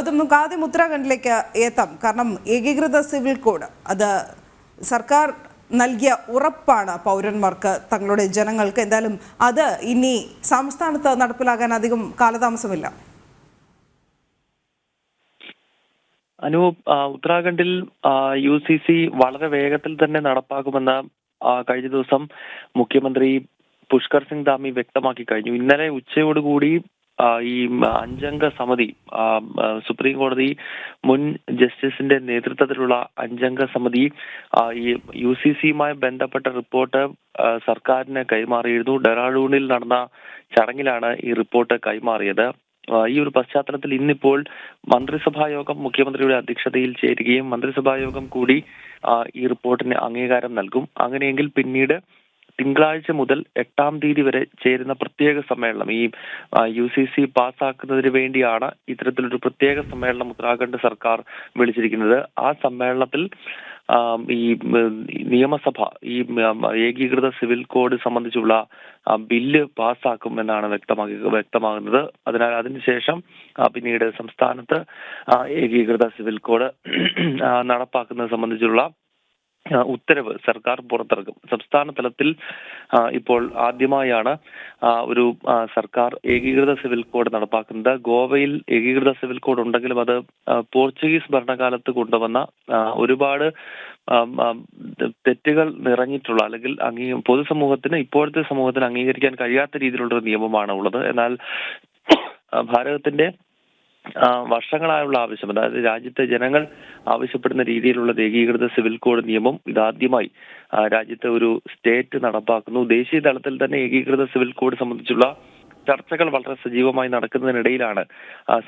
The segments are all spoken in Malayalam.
ഗൗതം, നമുക്ക് ആദ്യം ഉത്തരാഖണ്ഡിലേക്ക് എത്താം. കാരണം ഏകീകൃത സിവിൽ കോഡ് അത് സർക്കാർ നൽകിയ ഉറപ്പാണ് പൗരന്മാർക്ക്, തങ്ങളുടെ ജനങ്ങൾക്ക്. എന്തായാലും അത് ഇനി സംസ്ഥാനത്ത് നടപ്പിലാകാൻ അധികം കാലതാമസമില്ല. ഉത്തരാഖണ്ഡിൽ UCC വളരെ വേഗത്തിൽ തന്നെ നടപ്പാക്കുമെന്ന് കഴിഞ്ഞ ദിവസം മുഖ്യമന്ത്രി പുഷ്കർ സിംഗ് ധാമി വ്യക്തമാക്കി കഴിഞ്ഞു. ഇന്നലെ ഉച്ചയോടുകൂടി ഈ 5-അംഗ സമിതി, സുപ്രീം കോടതി മുൻ ജസ്റ്റിസിന്റെ നേതൃത്വത്തിലുള്ള 5-അംഗ സമിതി ഈ UCCയുമായി ബന്ധപ്പെട്ട റിപ്പോർട്ട് സർക്കാരിന് കൈമാറിയിരുന്നു. ഡെറാഡൂണിൽ നടന്ന ചടങ്ങിലാണ് ഈ റിപ്പോർട്ട് കൈമാറിയത്. ഈ ഒരു പശ്ചാത്തലത്തിൽ ഇന്നിപ്പോൾ മന്ത്രിസഭാ യോഗം മുഖ്യമന്ത്രിയുടെ അധ്യക്ഷതയിൽ ചേരുകയും മന്ത്രിസഭാ യോഗം കൂടി ഈ റിപ്പോർട്ടിന് അംഗീകാരം നൽകും. അങ്ങനെയെങ്കിൽ പിന്നീട് തിങ്കളാഴ്ച മുതൽ 8-ാം തീയതി വരെ ചേരുന്ന പ്രത്യേക സമ്മേളനം, ഈ UCC പാസ്സാക്കുന്നതിന് വേണ്ടിയാണ് ഇത്തരത്തിലൊരു പ്രത്യേക സമ്മേളനം ഉത്തരാഖണ്ഡ് സർക്കാർ വിളിച്ചിരിക്കുന്നത്. ആ സമ്മേളനത്തിൽ ഈ നിയമസഭ ഈ ഏകീകൃത സിവിൽ കോഡ് സംബന്ധിച്ചുള്ള ബില്ല് പാസ്സാക്കും എന്നാണ് വ്യക്തമാകുന്നത്. അതിനാൽ അതിനുശേഷം പിന്നീട് സംസ്ഥാനത്ത് ഏകീകൃത സിവിൽ കോഡ് നടപ്പാക്കുന്നത് സംബന്ധിച്ചുള്ള ഉത്തരവ് സർക്കാർ പുറത്തിറക്കും. സംസ്ഥാന തലത്തിൽ ഇപ്പോൾ ആദ്യമായാണ് ഒരു സർക്കാർ ഏകീകൃത സിവിൽ കോഡ് നടപ്പാക്കുന്നത്. ഗോവയിൽ ഏകീകൃത സിവിൽ കോഡ് ഉണ്ടെങ്കിലും അത് പോർച്ചുഗീസ് ഭരണകാലത്ത് കൊണ്ടുവന്ന ഒരുപാട് തെറ്റുകൾ നിറഞ്ഞിട്ടുള്ള, അല്ലെങ്കിൽ പൊതുസമൂഹത്തിന്, ഇപ്പോഴത്തെ സമൂഹത്തിന് അംഗീകരിക്കാൻ കഴിയാത്ത രീതിയിലുള്ളൊരു നിയമമാണ് ഉള്ളത്. എന്നാൽ ഭാരതത്തിന്റെ വർഷങ്ങളായുള്ള ആവശ്യം, അതായത് രാജ്യത്തെ ജനങ്ങൾ ആവശ്യപ്പെടുന്ന രീതിയിലുള്ള ഏകീകൃത സിവിൽ കോഡ് നിയമം ഇതാദ്യമായി രാജ്യത്തെ ഒരു സ്റ്റേറ്റ് നടപ്പാക്കുന്നു. ദേശീയ തലത്തിൽ തന്നെ ഏകീകൃത സിവിൽ കോഡ് സംബന്ധിച്ചുള്ള ചർച്ചകൾ വളരെ സജീവമായി നടക്കുന്നതിനിടയിലാണ്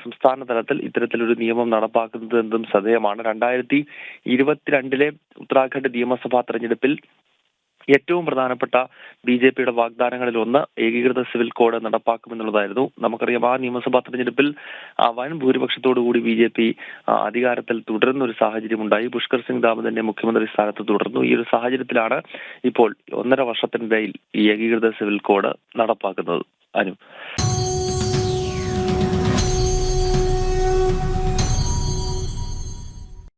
സംസ്ഥാന തലത്തിൽ ഇത്തരത്തിലൊരു നിയമം നടപ്പാക്കുന്നത് എന്നതും ശ്രദ്ധേയമാണ്. 2022 ഉത്തരാഖണ്ഡ് നിയമസഭാ തെരഞ്ഞെടുപ്പിൽ ഏറ്റവും പ്രധാനപ്പെട്ട BJPയുടെ വാഗ്ദാനങ്ങളിൽ ഒന്ന് ഏകീകൃത സിവിൽ കോഡ് നടപ്പാക്കുമെന്നുള്ളതായിരുന്നു. നമുക്കറിയാം, ആ നിയമസഭാ തെരഞ്ഞെടുപ്പിൽ വൻ ഭൂരിപക്ഷത്തോടുകൂടി BJP അധികാരത്തിൽ തുടരുന്ന ഒരു സാഹചര്യം ഉണ്ടായി. പുഷ്കർ സിംഗ് ധാമി തന്നെ മുഖ്യമന്ത്രി സ്ഥാനത്ത് തുടർന്നു. ഈ ഒരു സാഹചര്യത്തിലാണ് ഇപ്പോൾ 1.5 വർഷത്തിനിടയിൽ ഈ ഏകീകൃത സിവിൽ കോഡ് നടപ്പാക്കുന്നത്. അനു.